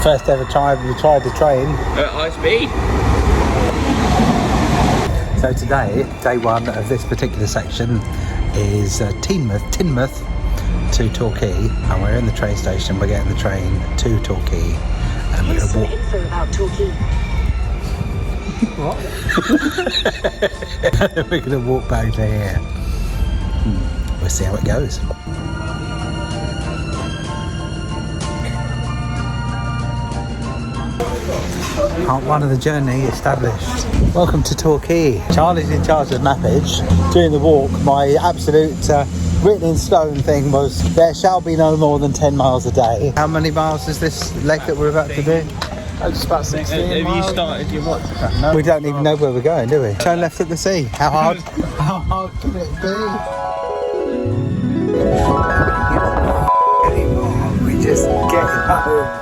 First ever time we tried the train. At high speed. So today, day one of this particular section is Teignmouth to Torquay, and we're in the train station. We're getting the train to Torquay, and we're going to walk. Info about Torquay. What? We're going to walk back to here. We'll see how it goes. Part one of the journey established. Welcome to Torquay. Charlie's in charge of mappage. During the walk, my absolute written in stone thing was there shall be no more than 10 miles a day. How many miles is this leg that we're about to do? Just about 16 miles. Have you started your watch? No, we don't even know where we're going, do we? Turn left at the sea. How hard can it be? Anymore. We just get home.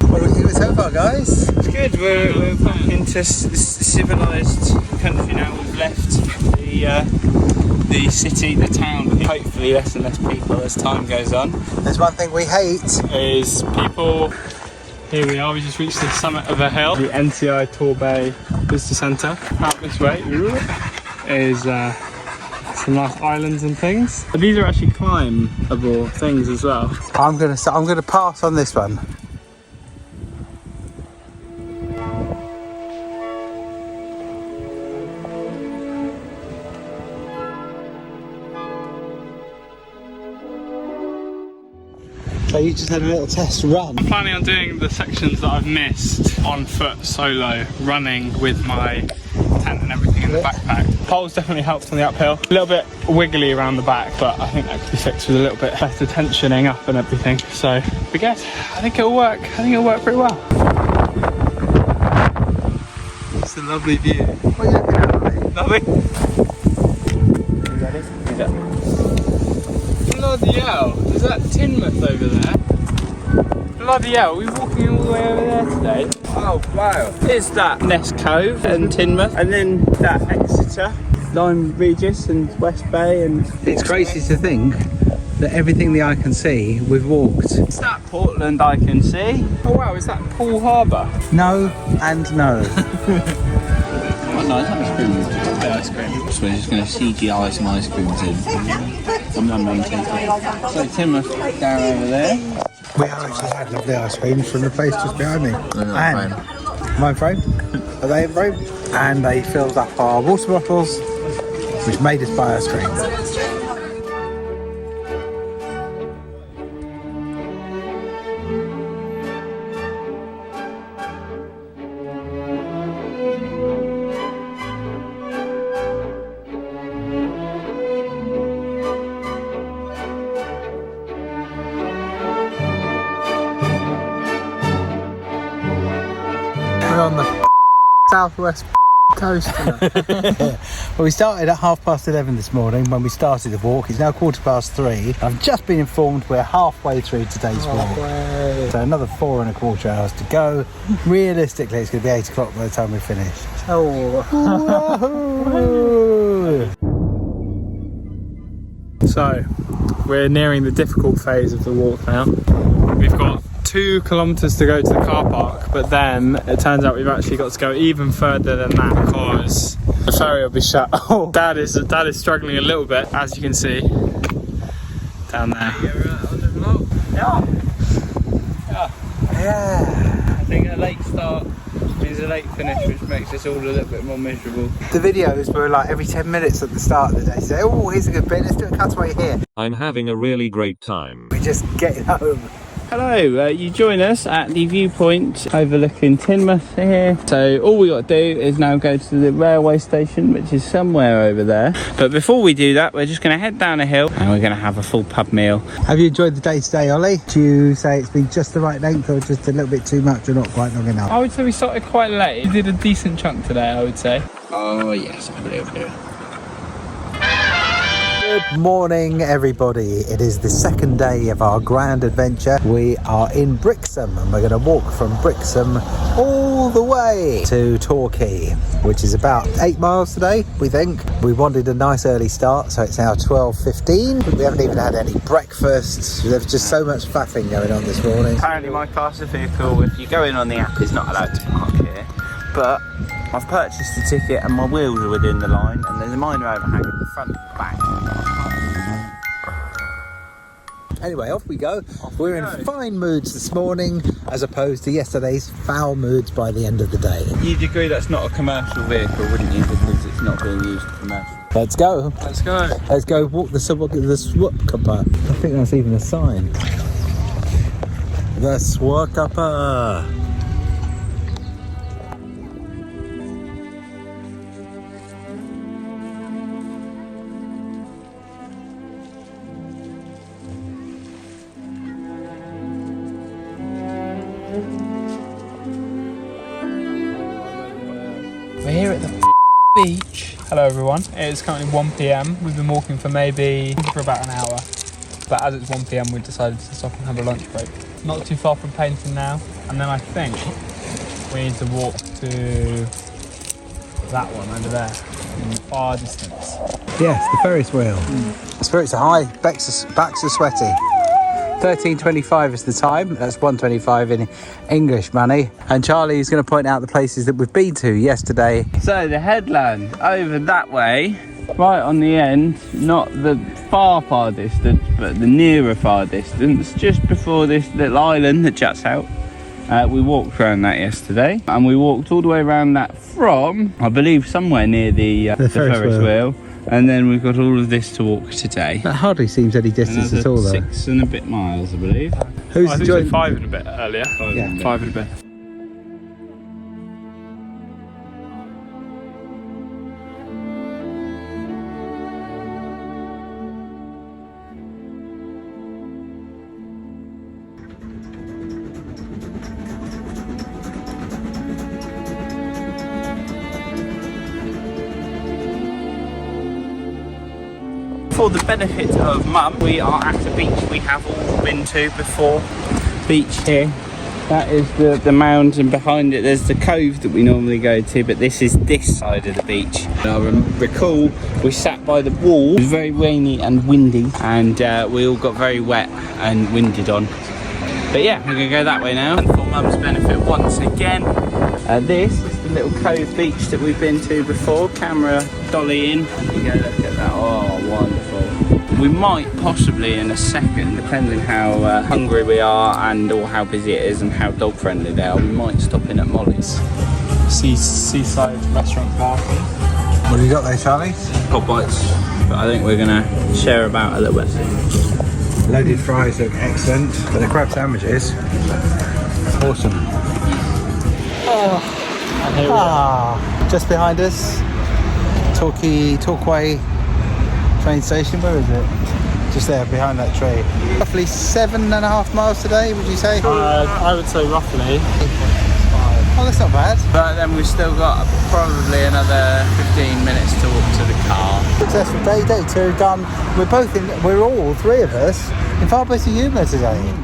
What are we doing so far, guys? It's good. We're back into civilised country now. We've left the city, the town. Hopefully less and less people as time goes on. There's one thing we hate. Is people. Here we are. We just reached the summit of a hill. The NCI Torquay Visitor Centre. Out this way is some nice islands and things. But these are actually climbable things as well. I'm gonna pass on this one. So you just had a little test run. I'm planning on doing the sections that I've missed on foot, solo, running with my tent and everything in the backpack. Poles definitely helped on the uphill. A little bit wiggly around the back, but I think that could be fixed with a little bit better tensioning up and everything. So, we get. I think it'll work. I think it'll work pretty well. It's a lovely view. What are you looking at, Olly? Nothing. You ready? Is that? Bloody hell, is that Teignmouth over there? Bloody hell, we're walking all the way over there today. Oh wow. Is that Ness Cove and Teignmouth, and then that Exeter, Lyme Regis and West Bay, and It's crazy to think that everything the eye can see, we've walked. is that Portland I can see? Oh wow, is that Poole Harbour? No and no. Nice ice cream. Ice cream. So we're just going to CGI some ice creams in. So Teignmouth down over there. We actually had lovely ice creams from the place just behind me. And my frame. Are they in frame? And they filled up our water bottles, which made us buy ice cream. We're on the southwest coast. Well, we started at 11:30 this morning when we started the walk. It's now 3:15. I've just been informed we're halfway through today's walk. So another 4¼ hours to go. Realistically, it's going to be 8 o'clock by the time we finish. So, we're nearing the difficult phase of the walk now. We've got 2 kilometres to go to the car park, but then it turns out we've actually got to go even further than that because the ferry will be shut. Oh, Dad is struggling a little bit, as you can see down there. Yeah. I think a late start means a late finish, which makes us all a little bit more miserable. The videos were like every 10 minutes at the start of the day. So, oh, here's a good bit. Let's do a cutaway here. I'm having a really great time. We just get home. Hello, you join us at the viewpoint overlooking Teignmouth here. So all we got to do is now go to the railway station, which is somewhere over there. But before we do that, we're just going to head down a hill and we're going to have a full pub meal. Have you enjoyed the day today, Ollie? Do you say it's been just the right length or just a little bit too much or not quite long enough? I would say we started quite late. We did a decent chunk today, I would say. Oh yes, a little bit. Good morning, everybody. It is the second day of our grand adventure. We are in Brixham and we're going to walk from Brixham all the way to Torquay, which is about 8 miles today, we think. We wanted a nice early start, so it's now 12:15. We haven't even had any breakfast. There's just so much faffing going on this morning. Apparently my class of vehicle, if you go in on the app, is not allowed to park here. But I've purchased a ticket and my wheels are within the line, and there's a minor overhang at the front and back. Anyway, off we go. We're in fine moods this morning, as opposed to yesterday's foul moods by the end of the day. You'd agree that's not a commercial vehicle, wouldn't you? Because it's not being used commercial. Let's go. Let's go. Let's go walk the Scabbacombe. I think that's even a sign. The Scabbacombe. We're here at the beach. Hello everyone, it is currently 1 PM. We've been walking for about an hour. But as it's 1 PM, we decided to stop and have a lunch break. Not too far from Paynton now. And then I think we need to walk to that one over there in the far distance. Yes, the Ferris wheel. Spirits are high, backs are sweaty. 13:25 is the time. That's 1:25 in English money. And Charlie is going to point out the places that we've been to yesterday. So the headland over that way, right on the end, not the far distance, but the nearer far distance, just before this little island that juts out. We walked around that yesterday, and we walked all the way around that from, I believe, somewhere near the Ferris wheel. And then we've got all of this to walk today. That hardly seems any distance at all, though. 6 and a bit miles, I believe. Who's I think joined? 5 and a bit earlier. 5 and a bit. For the benefit of Mum, we are at a beach we have all been to before. Beach here. That is the mound, and behind it there's the cove that we normally go to, but this is this side of the beach. And I recall we sat by the wall. It was very rainy and windy, and we all got very wet and winded on. But yeah, we're going to go that way now. And for Mum's benefit once again, this is the little cove beach that we've been to before. Camera dolly in. There you go, look at that. Oh, wonderful. We might possibly in a second, depending how hungry we are and or how busy it is and how dog friendly they are, we might stop in at Molly's. Seaside restaurant balcony. What have you got there, Charlie? Pop bites, but I think we're going to share about a little bit. Loaded fries look excellent, but the crab sandwiches, awesome. Just behind us, Torquay train station. Where is it? Just there, behind that tree. Roughly 7.5 miles today, would you say? I would say roughly. Oh, that's not bad. But then we've still got probably another 15 minutes to walk to the car. Successful day 2 done. We're all three of us in far better humour today.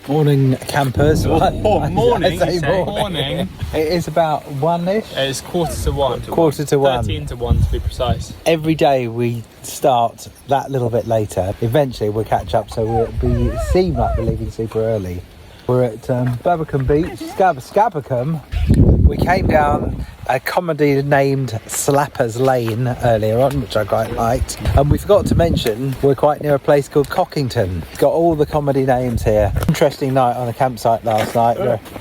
Morning, campers. Morning. I say morning. It is about 1-ish. It's 1:45. 1:45. 13 to 1 to be precise. Every day we start that little bit later. Eventually we'll catch up, so we seem like we're leaving super early. We're at Scabbacombe Beach, Scabbacombe. We came down a comedy named Slappers Lane earlier on, which I quite liked. And we forgot to mention we're quite near a place called Cockington. It's got all the comedy names here. Interesting night on a campsite last night.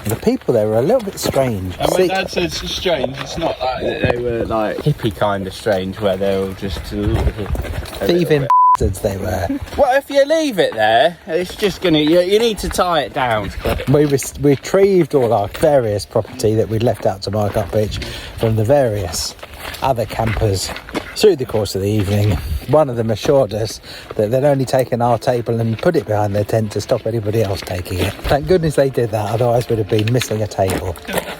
The people there were a little bit strange. And my dad said it's strange. It's not like that they were like hippie kind of strange, where they were just thieving bastards they were. Well, if you leave it there, it's just gonna. You need to tie it down. We retrieved all our various property that we'd left out to mark up beach from the various other campers through the course of the evening. One of them assured us that they'd only taken our table and put it behind their tent to stop anybody else taking it. Thank goodness they did that, otherwise we'd have been missing a table.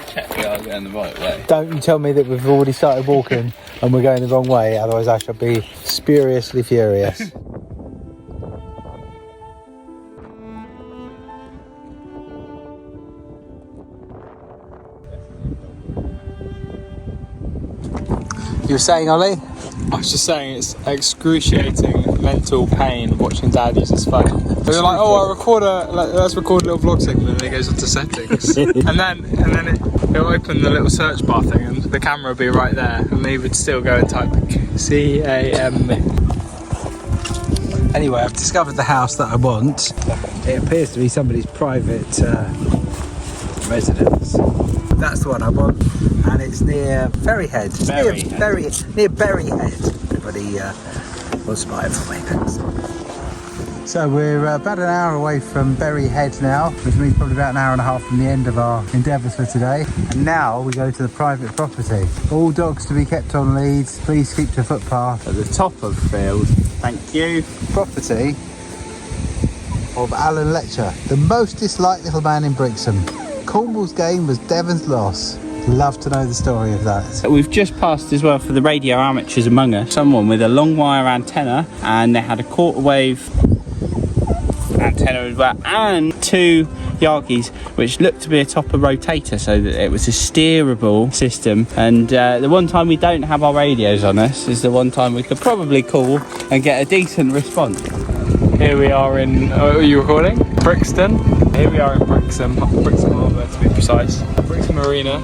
Check the going the right way. Don't you tell me that we've already started walking and we're going the wrong way, otherwise I shall be spuriously furious. You were saying, Ollie? I was just saying it's excruciating mental pain watching Dad use his phone. They're like, oh, let's record a little vlog segment, and then it goes onto settings, and then it'll open the little search bar thing, and the camera will be right there, and he would still go and type CAM. Anyway, I've discovered the house that I want. It appears to be somebody's private residence. That's the one I want, and it's near Ferryhead. It's near Berryhead. Everybody will spy it for me. So we're about an hour away from Berryhead now, which means probably about an hour and a half from the end of our endeavours for today. And now we go to the private property. All dogs to be kept on leads. Please keep to footpath. At the top of the field. Thank you. Property of Alan Letcher, the most disliked little man in Brixham. Cornwall's gain was Devon's loss. Love to know the story of that. We've just passed as well, for the radio amateurs among us, someone with a long wire antenna, and they had a quarter wave antenna as well, and 2 Yargies, which looked to be a topper rotator, so that it was a steerable system. And the one time we don't have our radios on us is the one time we could probably call and get a decent response. Here we are in, are you recording? Brixton. Here we are in Brixham Harbour to be precise. Brixham Marina.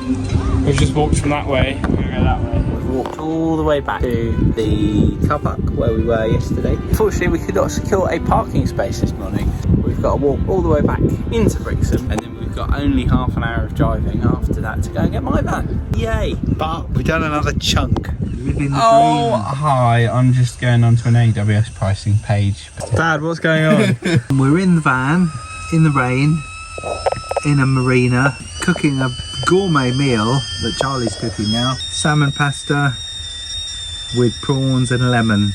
We've just walked from that way. We're gonna go that way. We've walked all the way back to the car park where we were yesterday. Unfortunately, we could not secure a parking space this morning. We've got to walk all the way back into Brixham, and then we've got only half an hour of driving after that to go and get my van. Yay! But we've done another chunk. Oh, hi, I'm just going onto an AWS pricing page. Dad, what's going on? We're in the van, in the rain, in a marina, cooking a gourmet meal that Charlie's cooking now. Salmon pasta with prawns and lemon.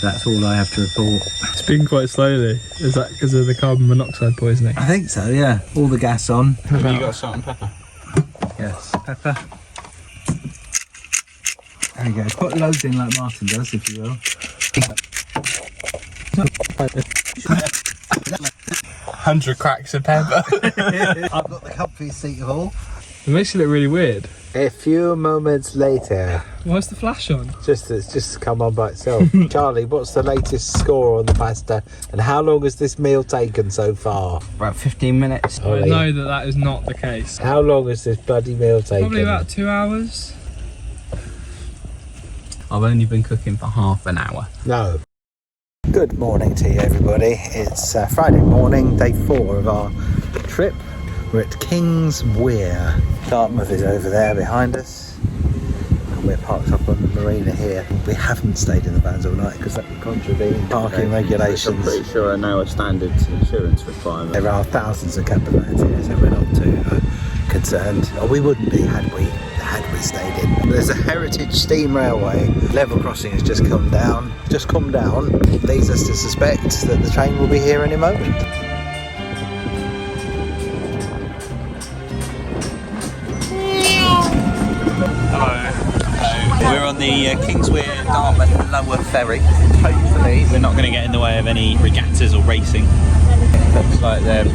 That's all I have to report. It's been quite slowly. Is that because of the carbon monoxide poisoning? I think so, yeah. All the gas on. Have you got salt and pepper? Yes, pepper. There you go. Put loads in like Martin does, if you will. 100 cracks of pepper. I've got the comfiest seat of all. It makes you look really weird. A few moments later. Why's the flash on? It's just come on by itself. Charlie, what's the latest score on the pasta, and how long has this meal taken so far? About 15 minutes. I know that is not the case. How long has this bloody meal taken? Probably about 2 hours. I've only been cooking for half an hour. No. Good morning to you, everybody. It's Friday morning, day 4 of our trip. We're at King's Weir. Dartmouth is over there behind us, and we're parked up on the marina here. We haven't stayed in the vans all night because that would contravene parking regulations. I'm pretty sure I know a standard insurance requirement. There are thousands of camper vans here, so we're not too concerned. Or we wouldn't be had we stayed in. There's a heritage steam railway. Level crossing has just come down. Leads us to suspect that the train will be here any moment. We're on the King's Weir Dartmouth Lower Ferry. Hopefully we're not going to get in the way of any regattas or racing. Looks like they're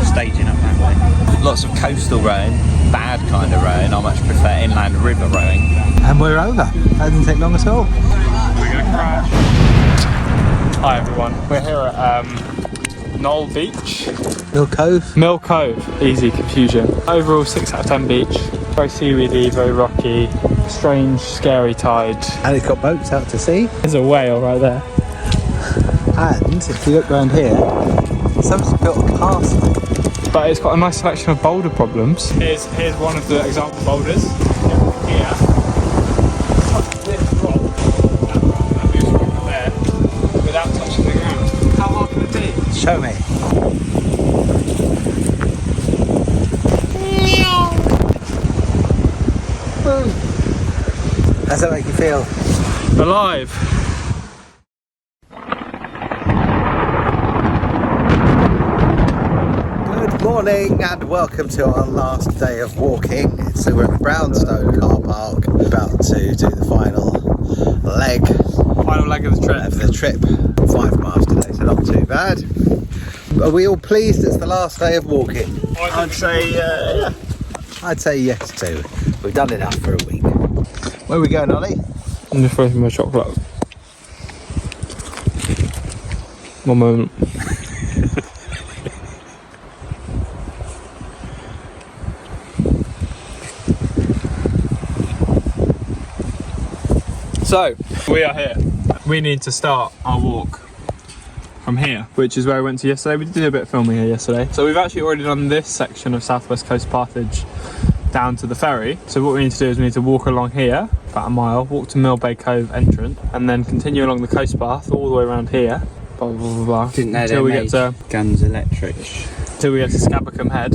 staging up that way. Lots of coastal rowing, bad kind of rowing. I much prefer inland river rowing. And we're over. That didn't take long at all. We're going to crash. Hi everyone, we're here at Knoll Beach. Mill Cove. Easy confusion. Overall 6 out of 10 beach. Very seaweedy, very rocky, strange, scary tide. And it's got boats out to sea. There's a whale right there. And if you look around here, someone's built a castle. But it's got a nice selection of boulder problems. Here's one of the example boulders. Here. This rock, that moves from there without touching the ground. How hard can it be? Show me. How's that make you feel? Alive. Good morning and welcome to our last day of walking. So we're at Brownstone car park, about to do the final leg of the trip. 5 miles today, so not too bad. Are we all pleased it's the last day of walking? I'd say, yeah. I'd say yes too. We've done enough for a week. Where are we going, Ollie? I'm just throwing my chocolate. One moment. So, we are here. We need to start our walk from here, which is where we went to yesterday. We did a bit of filming here yesterday. So we've actually already done this section of South West Coast Partage down to the ferry. So what we need to do is we need to walk along here, about a mile, walk to Mill Bay Cove entrance, and then continue along the coast path all the way around here. Blah, blah, blah, blah, Didn't know until they we made get to guns electric. till we get to Scabbacombe Head,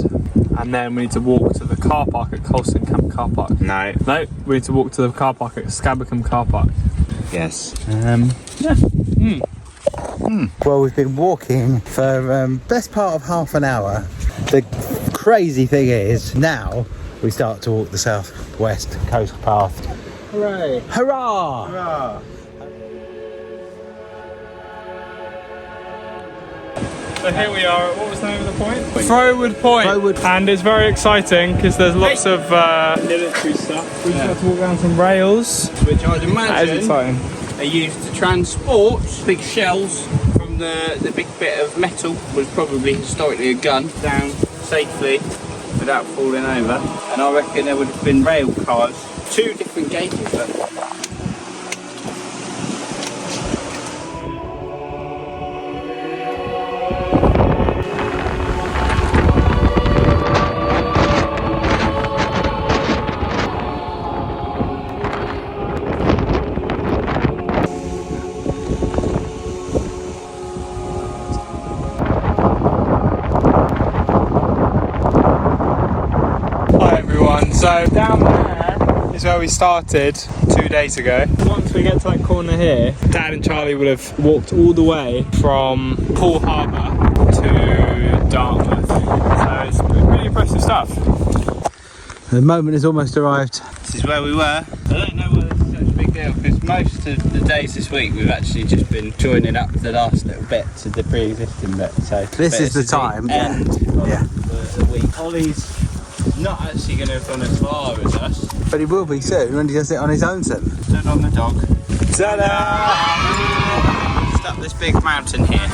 and then we need to walk to the car park at Colston Camp Car Park. No. No, we need to walk to the car park at Scabbacombe Car Park. Yes. Well, we've been walking for best part of half an hour. The crazy thing is now we start to walk the South West Coast Path. Hooray! Hurrah! Hurrah! So here we are at, what was the name of the point? Froward Point. Froward. And it's very exciting because there's lots of military stuff. We've got to walk down some rails. Which I'd That is imagine exciting. are used to transport big shells from the big bit of metal, was probably historically a gun, down safely without falling over. And I reckon there would have been rail cars, 2 different gauges. But Hi everyone, so down there is where we started 2 days ago. Once we get to that corner here, Dad and Charlie would have walked all the way from Poole Harbour to Dartmouth. So it's pretty impressive stuff. The moment has almost arrived. this is where we were. I don't know whether it's such a big deal because most of the days this week we've actually just been joining up the last little bit to the pre-existing bit. So This is the time. End of Yeah. the week. Ollie's not actually going to have gone as far as us. But he will be soon when he does it on his own soon. Stood on the dog. Ta-da! Just up this big mountain here.